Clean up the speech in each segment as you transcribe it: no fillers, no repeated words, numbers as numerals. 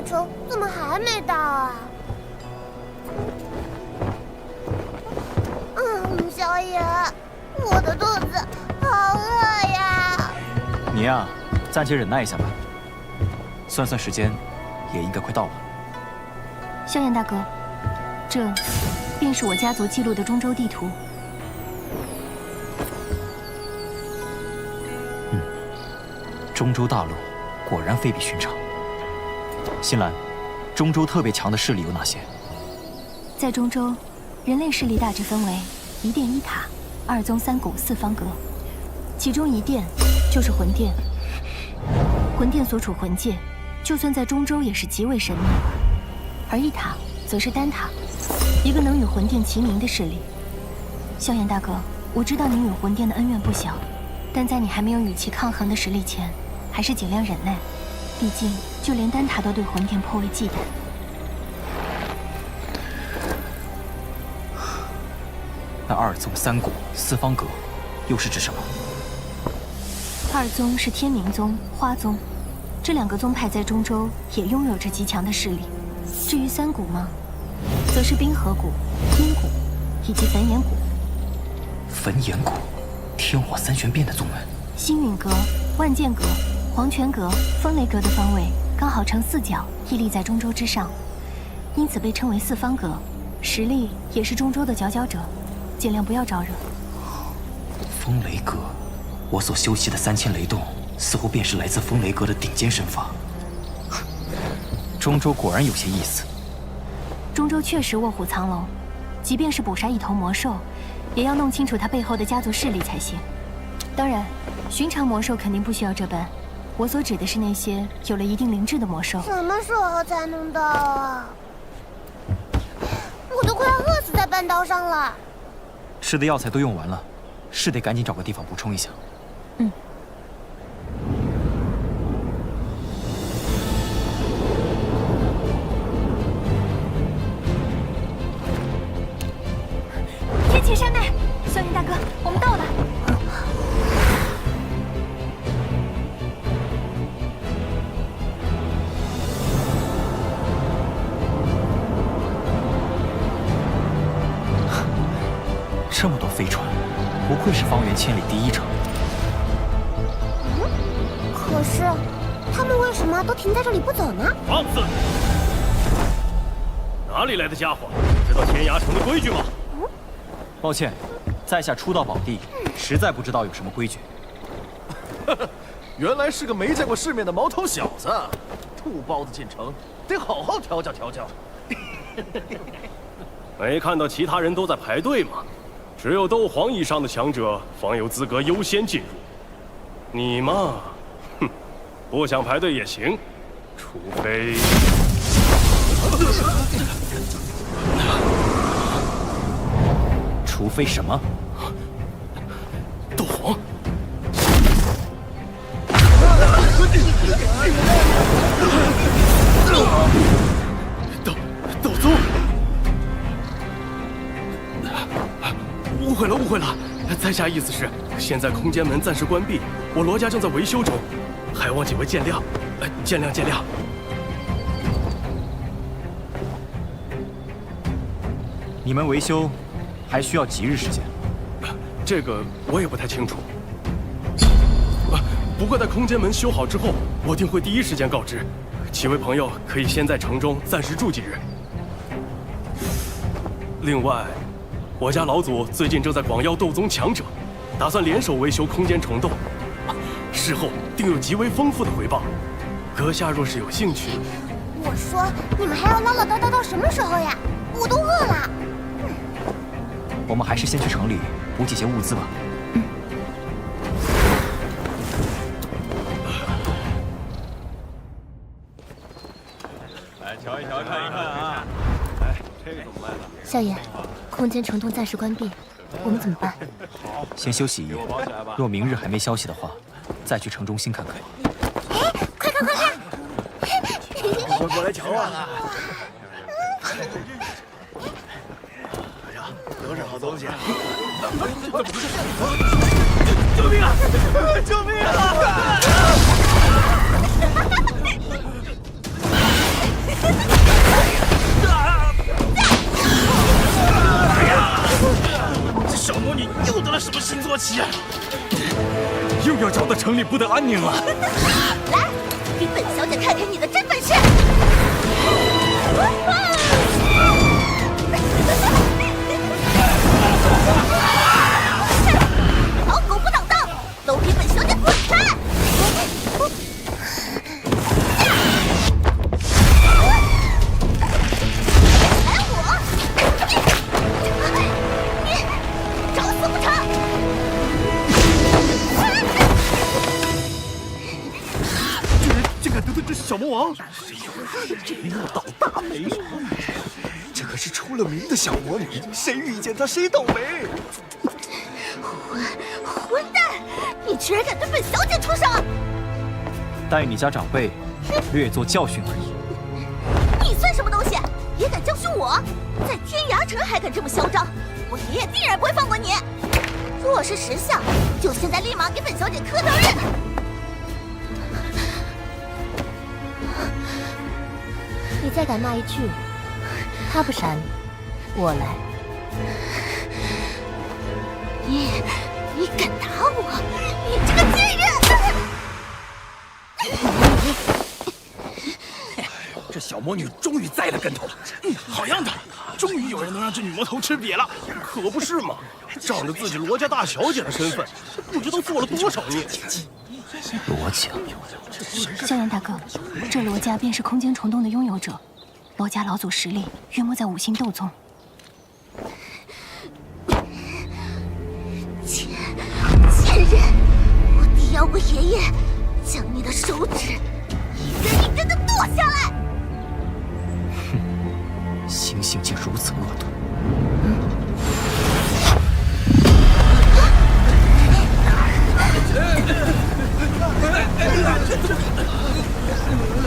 城怎么还没到啊？小野，我的肚子好饿呀！你呀，暂且忍耐一下吧。算算时间，也应该快到了。萧炎大哥，这便是我家族记录的中州地图。中州大陆果然非比寻常。新兰，中州特别强的势力有哪些？在中州，人类势力大致分为一殿一塔、二宗三谷四方阁，其中一殿就是魂殿。魂殿所处魂界，就算在中州也是极为神秘，而一塔则是丹塔，一个能与魂殿齐名的势力。萧炎大哥，我知道您与魂殿的恩怨不小，但在你还没有与其抗衡的实力前，还是尽量忍耐。毕竟，就连丹塔都对魂殿颇为忌惮。那二宗三谷四方阁，又是指什么？二宗是天明宗、花宗，这两个宗派在中州也拥有着极强的势力。至于三谷嘛，则是冰河谷、阴谷以及焚炎谷。焚炎谷，天火三玄变的宗门。星陨阁、万剑阁、黄泉阁、风雷阁的方位刚好呈四角，屹立在中州之上，因此被称为四方阁，实力也是中州的佼佼者。尽量不要招惹。风雷阁，我所修习的3000雷动，似乎便是来自风雷阁的顶尖身法。中州果然有些意思。中州确实卧虎藏龙，即便是捕杀一头魔兽，也要弄清楚它背后的家族势力才行。当然，寻常魔兽肯定不需要这般，我所指的是那些有了一定灵智的魔兽。什么时候才能到啊？我都快要饿死在半道上了。吃的药材都用完了，是得赶紧找个地方补充一下。天启山脉，萧炎大哥，我们到了。这么多飞船，不愧是方圆千里第一城。可是，他们为什么都停在这里不走呢？放肆！哪里来的家伙？知道天涯城的规矩吗？抱歉，在下初到宝地，实在不知道有什么规矩。原来是个没见过世面的毛头小子，土包子进城，得好好调教调教。没看到其他人都在排队吗？只有斗皇以上的强者方有资格优先进入。你嘛，哼，不想排队也行，除非……除非什么？斗皇。斗宗。误会了，误会了！在下意思是，现在空间门暂时关闭，我罗家正在维修中，还望几位见谅，见谅见谅。你们维修还需要几日时间？这个我也不太清楚。不过在空间门修好之后，我定会第一时间告知。几位朋友可以先在城中暂时住几日。另外，我家老祖最近正在广邀斗宗强者，打算联手维修空间虫洞，事后定有极为丰富的回报。阁下若是有兴趣，我说你们还要唠唠叨叨到什么时候呀？我都饿了。我们还是先去城里补几些物资吧。来瞧一瞧，看一看啊！哎，这个怎么卖的？萧炎，空间虫洞暂时关闭，我们怎么办？先休息一夜，若明日还没消息的话，再去城中心看看。哎，快看快看！快过来瞧啊！哎呀，都是好东西！救命啊！救命啊！城里不得安宁了。来，给本小姐看看你的真本事！好狗不挡道，都给本小姐滚开！来我！你找死不成？这小魔王，这倒大霉！这可是出了名的小魔女，谁遇见她谁倒霉。混蛋！你居然敢对本小姐出手！待你家长辈略作教训而已。你算什么东西？也敢教训我？在天涯城还敢这么嚣张？我爷爷定然不会放过你！若是识相，就现在立马给本小姐磕头认！你再敢骂一句，他不闪，我来。你敢打我？你这个贱人！这小魔女终于栽了跟头了。好样的！终于有人能让这女魔头吃瘪了。可不是嘛！仗着自己罗家大小姐的身份，不知道做了多少孽。罗家，萧炎大哥，这罗家便是空间虫洞的拥有者。罗家老祖实力约莫在5星斗宗。贱人！我爹要我爷爷将你的手指一根一根的剁下来！心性竟如此恶毒！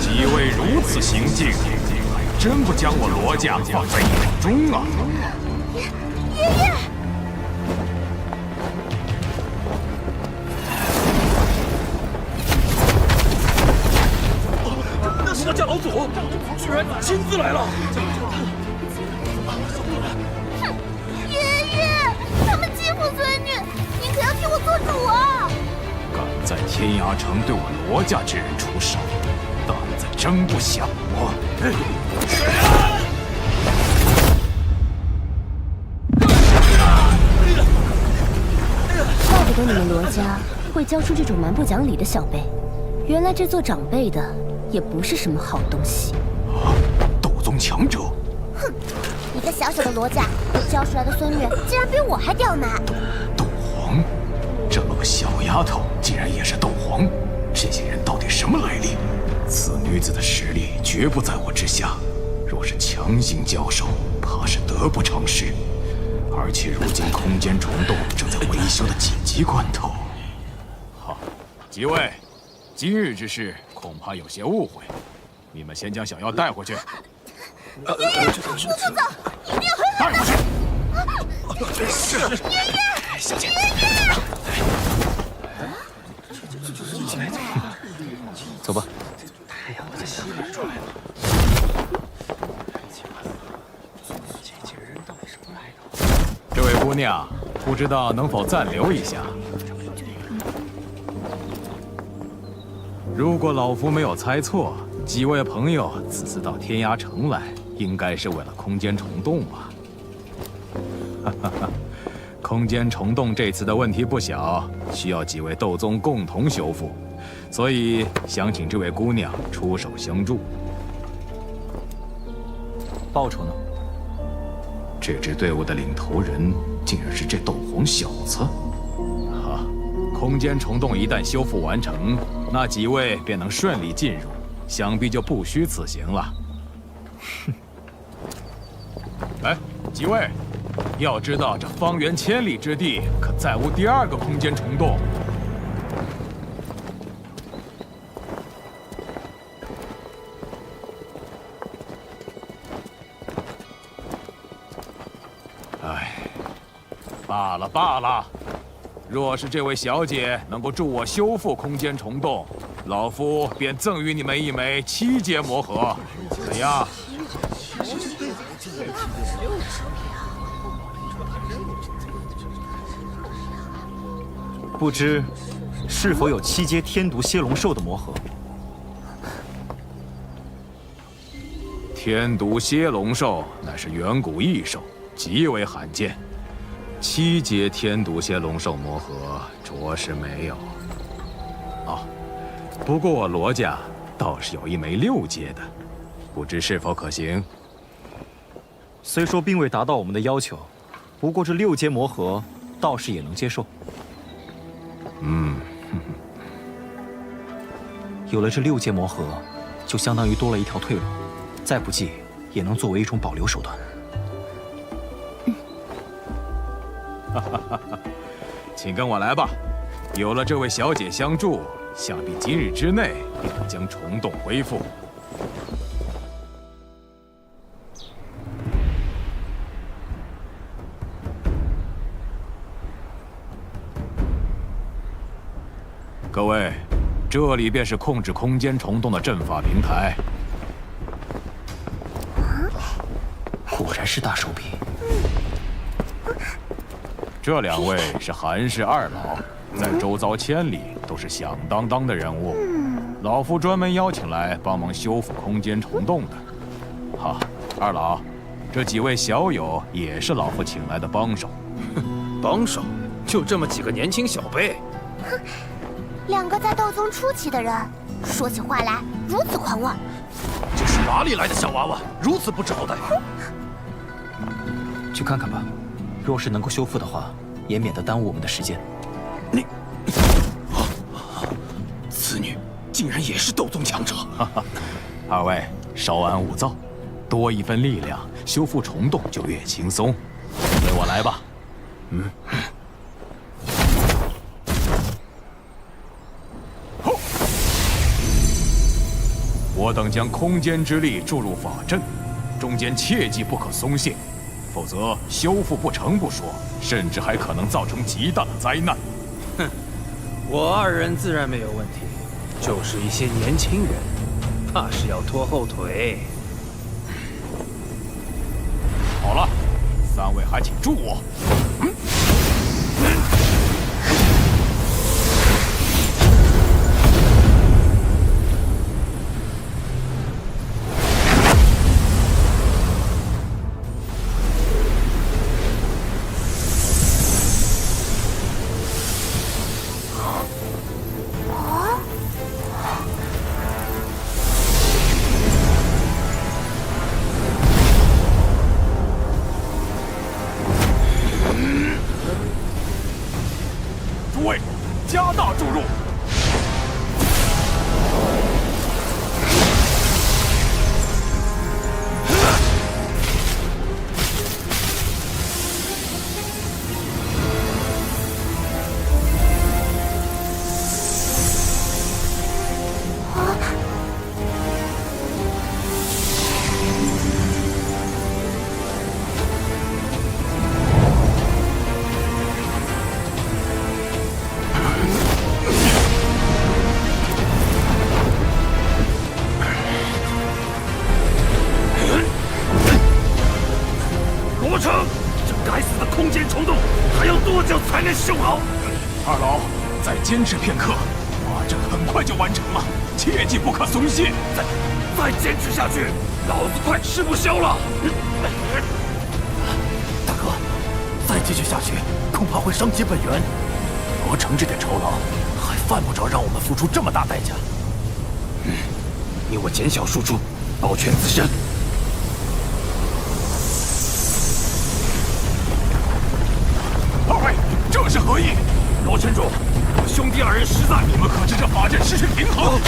几位如此行径，真不将我罗家放在眼中啊！爷爷！罗家老祖居然亲自来了！哼，爷爷，他们欺负孙女，您可要替我做主啊！敢在天涯城对我罗家之人出手，胆子真不小啊！怪不得你们罗家会教出这种蛮不讲理的小辈，原来这做长辈的也不是什么好东西。啊，斗宗强者！哼，一个小小的罗家教出来的孙女，竟然比我还刁难！斗皇，这么个小丫头竟然也是斗皇，这些人到底什么来历？此女子的实力绝不在我之下，若是强行交手，怕是得不偿失。而且如今空间虫洞正在维修的紧急关头。好，几位，今日之事恐怕有些误会，你们先将小妖带回去。爷爷，不走，一定要带回去。是爷爷，小姐。走吧。这位姑娘，不知道能否暂留一下？如果老夫没有猜错，几位朋友此次到天涯城来，应该是为了空间虫洞吧？哈哈哈，空间虫洞这次的问题不小，需要几位斗宗共同修复，所以想请这位姑娘出手相助。报酬呢？这支队伍的领头人竟然是这斗皇小子！哈，空间虫洞一旦修复完成，那几位便能顺利进入，想必就不虚此行了。哼！哎，几位，要知道这方圆千里之地可再无第二个空间虫洞。罢了，若是这位小姐能够助我修复空间虫洞，老夫便赠予你们一枚7阶魔核，怎样？不知是否有7阶天毒蝎龙兽的魔核？天毒蝎龙兽乃是远古异兽，极为罕见。7阶天毒蝎龙兽魔核着实没有。哦，不过罗家倒是有一枚6阶的，不知是否可行？虽说并未达到我们的要求，不过这6阶魔核，道士也能接受。有了这6阶魔核，就相当于多了一条退路，再不济也能作为一种保留手段。请跟我来吧。有了这位小姐相助，想必今日之内便能将虫洞恢复。各位，这里便是控制空间虫洞的阵法平台。果然是大手笔。这2位是韩氏2老，在周遭千里都是响当当的人物。老夫专门邀请来帮忙修复空间虫洞的。哈，2老，这几位小友也是老夫请来的帮手。帮手？就这么几个年轻小辈2个在道宗初期的人，说起话来如此狂妄。这是哪里来的小娃娃，如此不知好歹？去看看吧，若是能够修复的话，也免得耽误我们的时间。你，此女竟然也是斗宗强者！ 2位稍安勿躁，多一份力量，修复虫洞就越轻松。随我来吧。我等将空间之力注入法阵，中间切记不可松懈，否则修复不成不说，甚至还可能造成极大的灾难。我2人自然没有问题，就是一些年轻人，怕是要拖后腿。好了，3位还请助我。诸位，加大注入。罗成，这该死的空间虫洞还要多久才能修好？2老，再坚持片刻，法阵很快就完成了，切记不可松懈。再坚持下去，老子快吃不消了！大哥，再继续下去，恐怕会伤及本源。罗成这点酬劳，还犯不着让我们付出这么大代价。你我减小输出，保全自身。2位，这是何意？罗城主，我兄弟2人实在……你们可知这法阵失去平衡？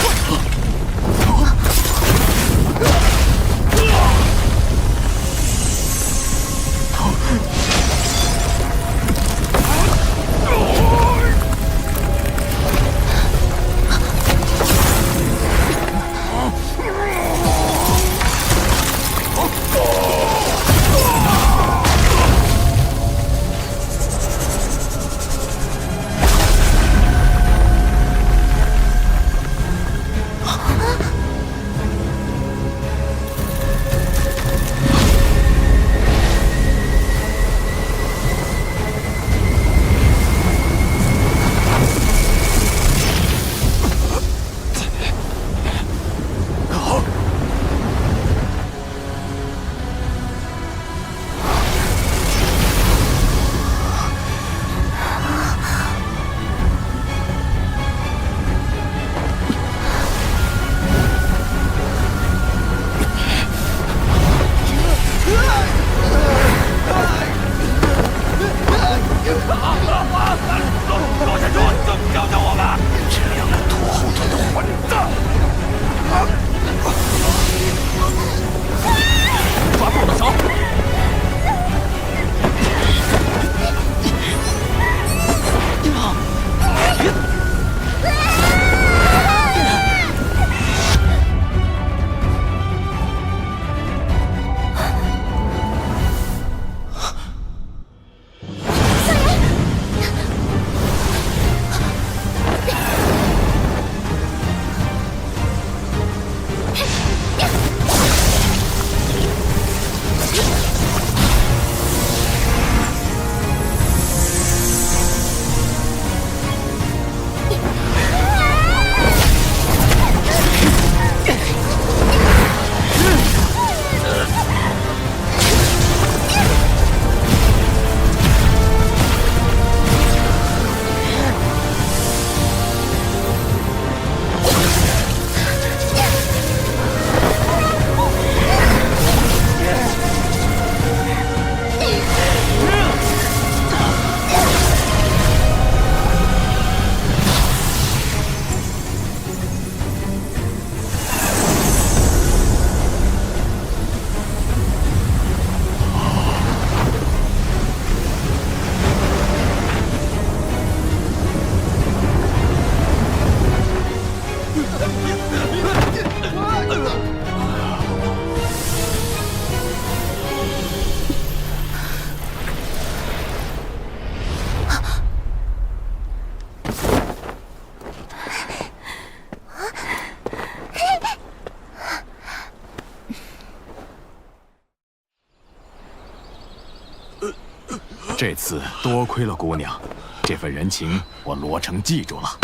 这次多亏了姑娘，这份人情我罗成记住了。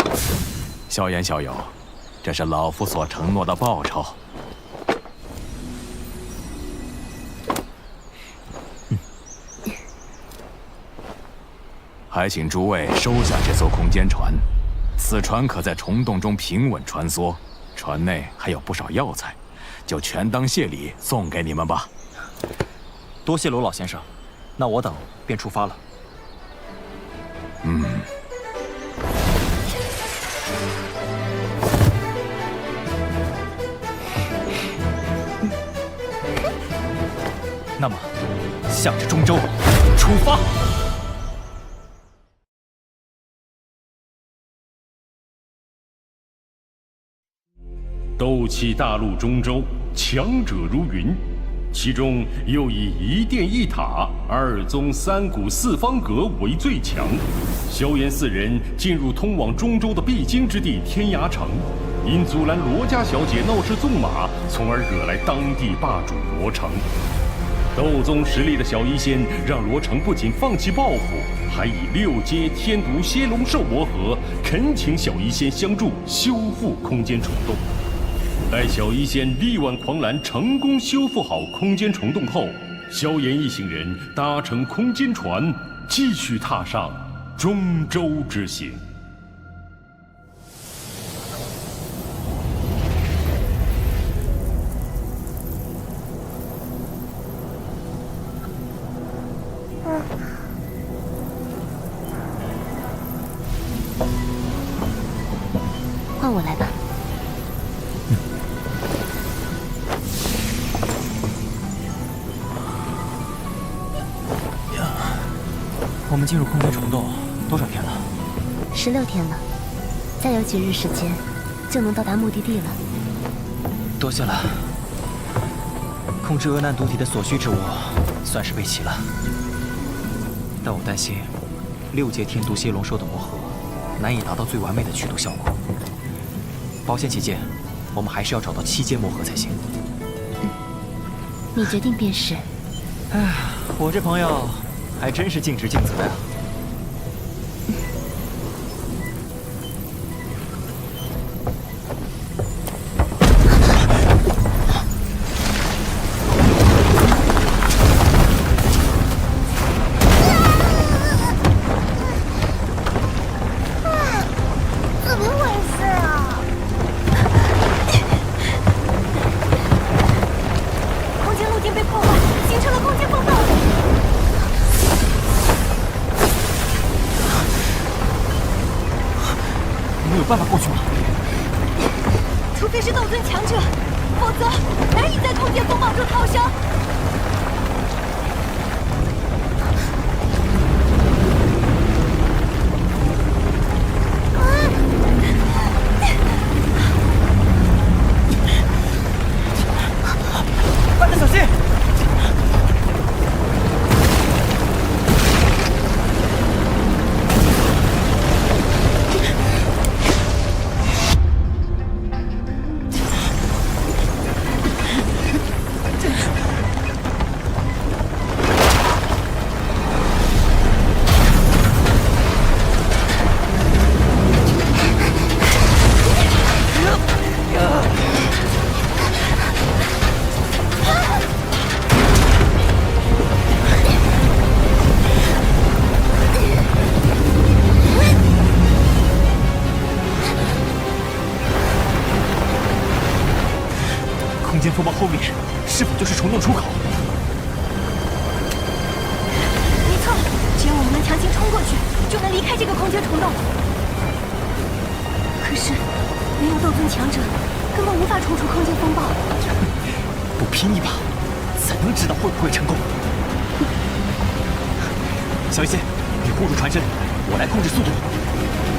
萧炎小友，这是老夫所承诺的报酬。还请诸位收下这艘空间船，此船可在虫洞中平稳穿梭，船内还有不少药材，就全当谢礼送给你们吧。多谢罗老先生，那我等便出发了。那么，向着中州出发。斗气大陆中州，强者如云，其中又以一殿一塔、二宗三谷四方阁为最强。萧炎四人进入通往中州的必经之地天涯城，因阻拦罗家小姐闹事纵马，从而惹来当地霸主罗成。斗宗实力的小医仙让罗成不仅放弃报复，还以6阶天毒蝎龙兽磨合，恳请小医仙相助修复空间虫洞。待小医仙力挽狂澜，成功修复好空间虫洞后，萧炎一行人搭乘空间船，继续踏上中州之行。换我来吧。我们进入空间虫洞多少天了？16天了，再有几日时间，就能到达目的地了。多谢了。控制厄难毒体的所需之物，算是备齐了。但我担心，6阶天毒蝎龙兽的磨合，难以达到最完美的驱毒效果。保险起见，我们还是要找到7阶磨合才行。你决定便是。哎，我这朋友还真是尽职尽责呀。怎么回事啊？空间路径被破坏，形成了空间风暴。你们有办法过去吗？除非是斗尊强者，否则难以在空间风暴中逃生。慢点，小心！空间风暴后面是否就是虫洞出口？没错，只要我们能强行冲过去，就能离开这个空间虫洞。可是，没有斗尊强者，根本无法冲出空间风暴。不拼一把，怎能知道会不会成功？小医仙，你护住船身，我来控制速度。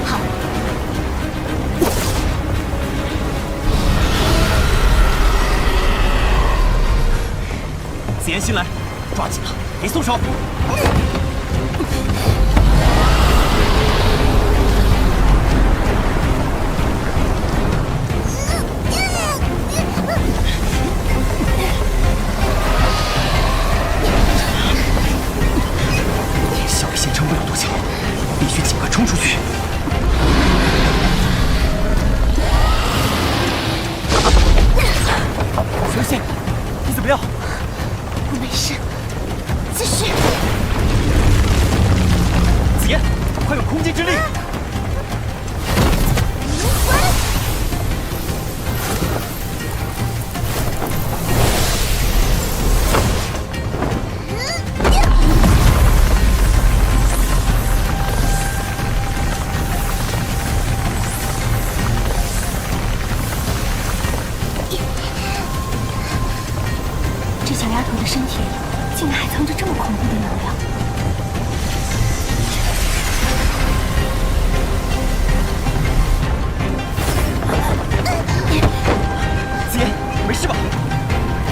好。紫妍、新兰，抓紧了，别松手！小你怎么样？我没事，继续。紫妍，快用空间之力！灵魂。这小丫头的身体竟然还藏着这么恐怖的能量。紫妍，没事吧？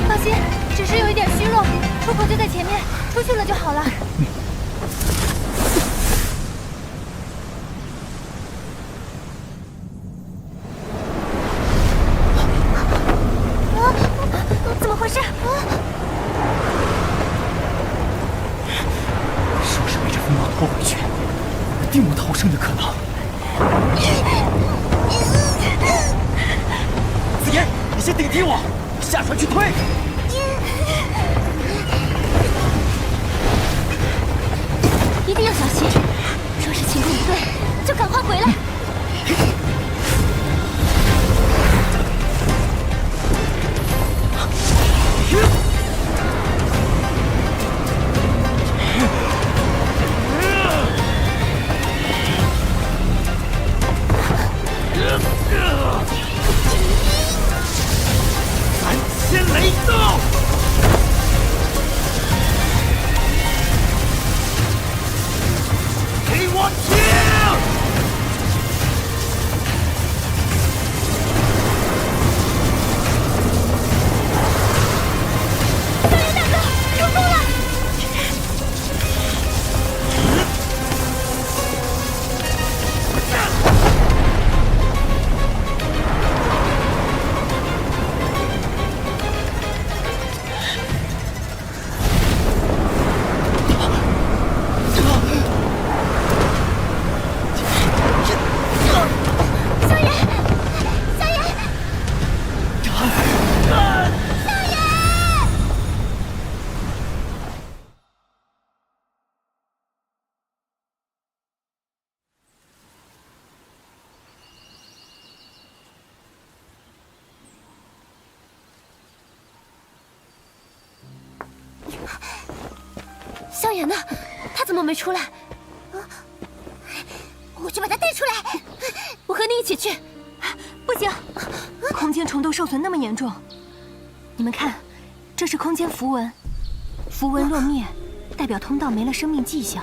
放心，只是有一点虚弱，出口就在前面，出去了就好了。怎么回事？说是被这风暴拖回去，定无逃生的可能。紫妍，你先顶替我，下船去推。一定要小心，若是情况不对，就赶快回来。先雷刀！给我停！萧炎呢？他怎么没出来？我去把他带出来。我和你一起去。不行，空间虫洞受损那么严重。你们看，这是空间符文，符文若灭，代表通道没了生命迹象；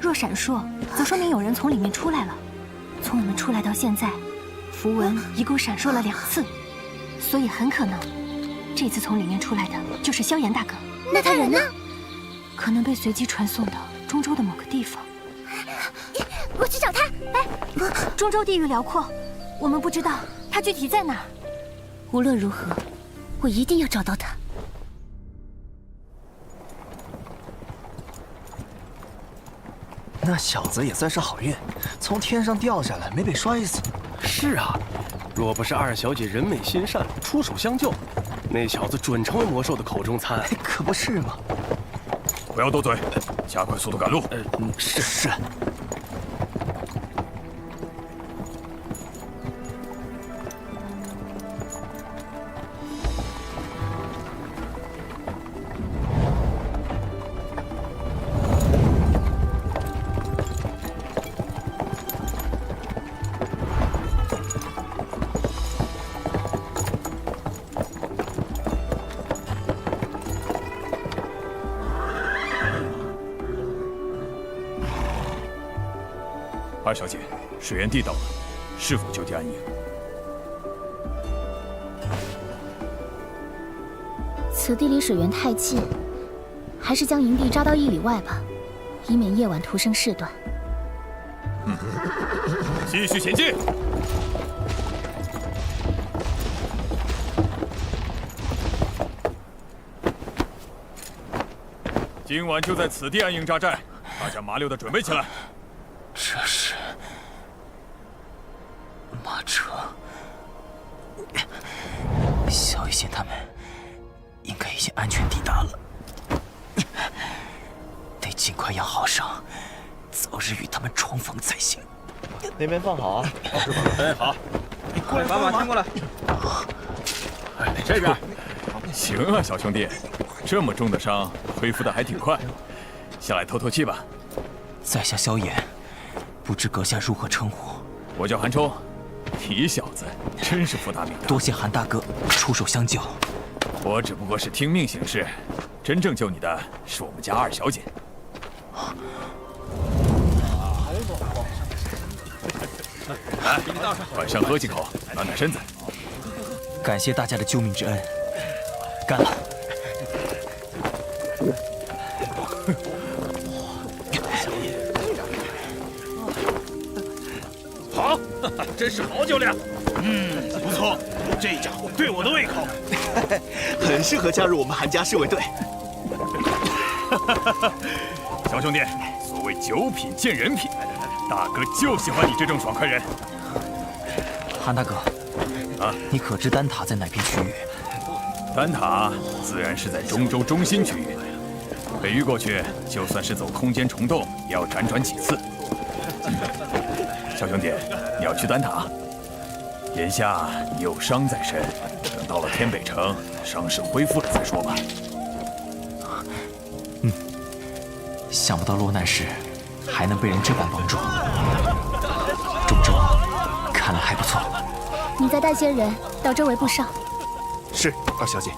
若闪烁，则说明有人从里面出来了。从我们出来到现在，符文一共闪烁了2次，所以很可能，这次从里面出来的就是萧炎大哥。那他人呢？可能被随机传送到中州的某个地方。我去找他。哎，中州地域辽阔，我们不知道他具体在哪儿。无论如何，我一定要找到他。那小子也算是好运，从天上掉下来没被摔死。是啊，若不是二小姐人美心善，出手相救，那小子准成为魔兽的口中餐。可不是嘛！不要多嘴，加快速度赶路。是。二小姐，水源地到了，是否就地安营？此地离水源太近，还是将营地扎到1里外吧，以免夜晚徒生事端。继续前进。今晚就在此地安营扎寨，大家麻溜的准备起来。这是马车，小萧一仙他们应该已经安全抵达了，得尽快养好伤，早日与他们重逢才行。那边放好啊，是吧？哎，好，过来，把马牵过来。哎，这边。行啊，小兄弟，这么重的伤恢复的还挺快，下来透透气吧。在下萧炎，不知阁下如何称呼？我叫韩冲，你小子真是福大命大。多谢韩大哥出手相救。我只不过是听命行事，真正救你的是我们家二小姐。来，晚上喝几口，暖暖身子。感谢大家的救命之恩，干了！好，真是好酒量。不错，这家伙对我的胃口，很适合加入我们韩家侍卫队。小兄弟，所谓酒品见人品，大哥就喜欢你这种爽快人。韩大哥，啊，你可知丹塔在哪片区域？丹塔自然是在中州中心区域，北域过去，就算是走空间虫洞，也要辗转几次。小兄弟，你要去丹塔？眼下你有伤在身，等到了天北城，伤势恢复了再说吧。想不到落难时还能被人这般帮助。中州，看来还不错。你再带些人到周围布哨。是，二小姐。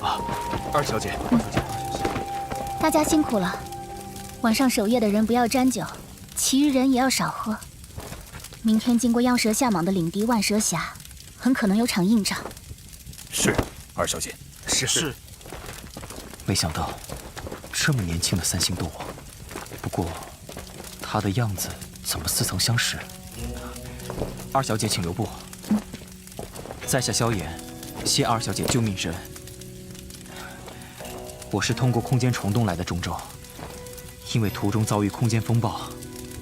啊，二小姐，大家辛苦了。晚上守夜的人不要沾酒，其余人也要少喝。明天经过妖蛇下蟒的领地万蛇峡，很可能有场硬仗。是，二小姐。是。没想到，这么年轻的三星斗王，不过，他的样子怎么似曾相识？二小姐，请留步。在下萧炎，谢二小姐救命之恩。我是通过空间虫洞来的中州，因为途中遭遇空间风暴，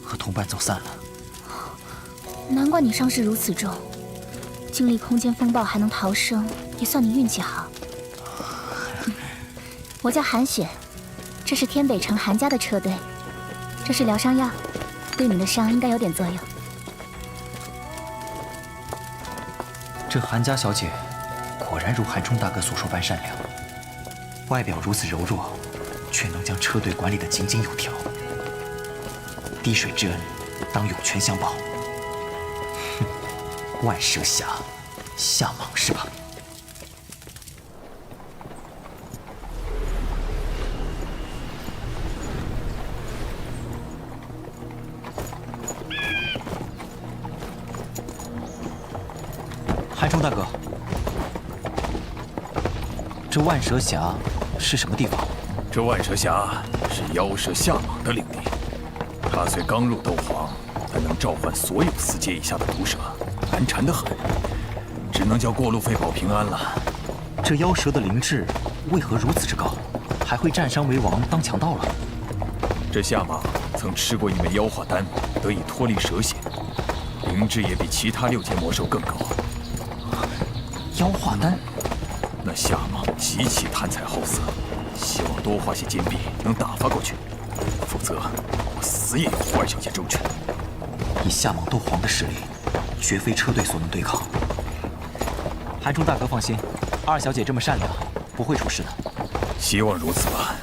和同伴走散了。难怪你伤势如此重，经历空间风暴还能逃生，也算你运气好。我叫韩雪，这是天北城韩家的车队，这是疗伤药，对你的伤应该有点作用。这韩家小姐，果然如韩冲大哥所说般善良，外表如此柔弱，却能将车队管理得井井有条。滴水之恩，当涌泉相报。哼，万蛇峡，下蟒是吧？韩冲大哥，这万蛇峡是什么地方？这万蛇峡是妖蛇下蟒的领地，它虽刚入斗皇，但能召唤所有4阶以下的毒蛇，难缠得很，只能叫过路费保平安了。这妖蛇的灵智为何如此之高，还会占山为王当强盗了？这下蟒曾吃过一枚妖化丹，得以脱离蛇血，灵智也比其他6阶魔兽更高。妖化丹，那下蟒极其贪财好色，希望多花些金币能打发过去，否则我死也要护二小姐周全。以下蟒斗皇的实力，绝非车队所能对抗。韩冲大哥放心，二小姐这么善良，不会出事的。希望如此吧。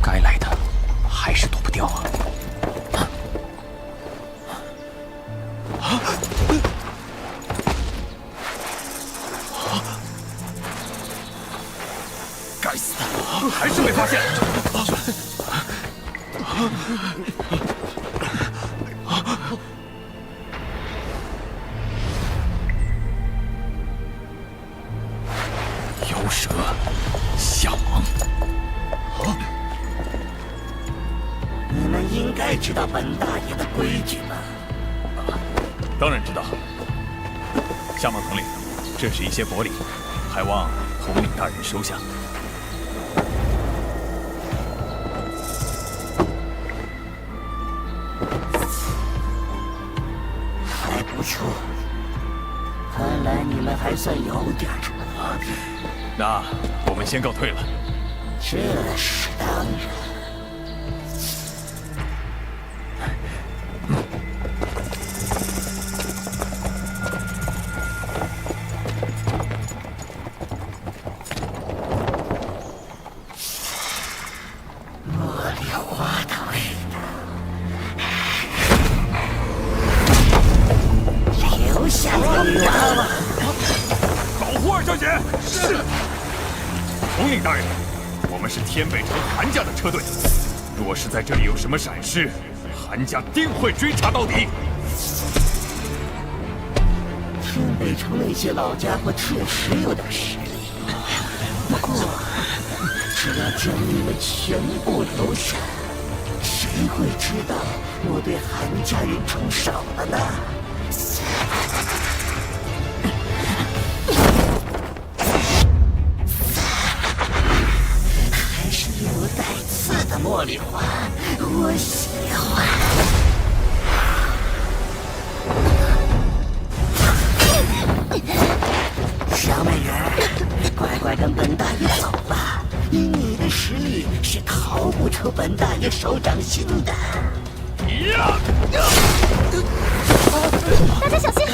该来的还是躲不掉啊！该死的，还是没发现。妖蛇下蟒，你们应该知道本大爷的规矩吧？当然知道。下蟒统领，这是一些薄礼，还望统领大人收下。还算有点出息。那我们先告退了。这是当然。茉莉花的味道，留下个女娃娃。保护二小姐。是。统领大人，我们是天北城韩家的车队，若是在这里有什么闪失，韩家定会追查到底。天北城那些老家伙确实有点实力，不过只要将你们全部留下，谁会知道我对韩家人出手了呢？还是有带刺的茉莉花，我喜欢。小美人儿，乖乖跟本大爷走吧，以你的实力是逃不出本大爷手掌心的。大家小心！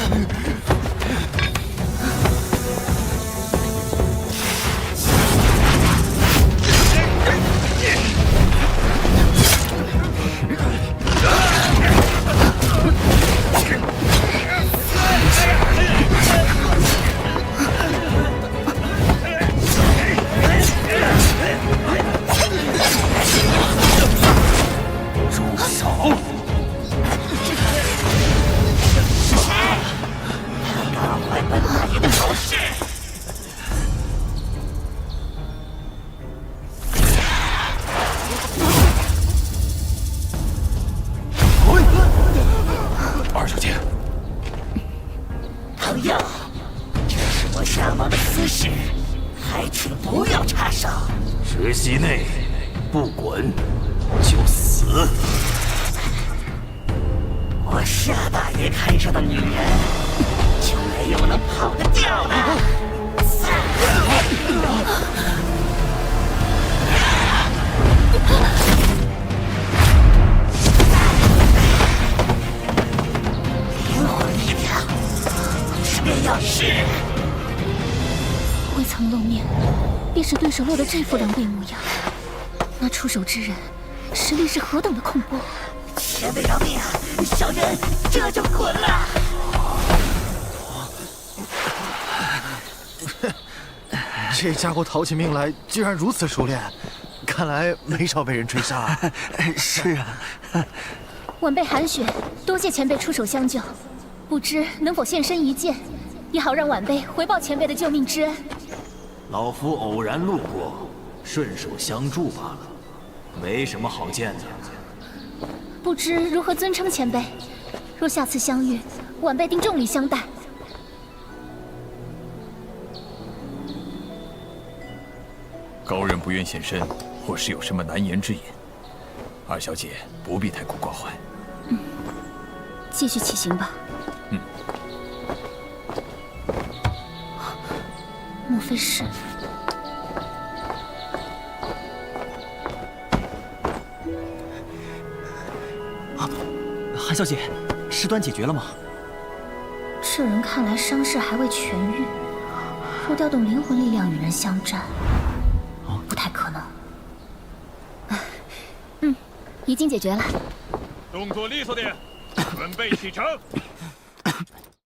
二小姐，朋友，这是我夏芒的私事，还请不要插手。直系内，不滚就死。我夏大爷看上的女人，就没有能跑得掉的。灵魂一条，是便要是。未曾露面，便是对手落得这副狼狈模样，那出手之人实力是何等的恐怖！前辈饶命啊！小人这就滚了。这家伙逃起命来，居然如此熟练，看来没少被人追杀。是啊，晚辈韩雪，多谢前辈出手相救，不知能否现身一见，也好让晚辈回报前辈的救命之恩。老夫偶然路过，顺手相助罢了，没什么好见的。不知如何尊称前辈？若下次相遇，晚辈定重礼相待。高人不愿现身，或是有什么难言之隐。二小姐不必太过挂怀。继续起行吧。莫非是？韩小姐，事端解决了吗？这人看来伤势还未痊愈，若调动灵魂力量与人相战，不太可能。已经解决了。动作利索点，准备启程。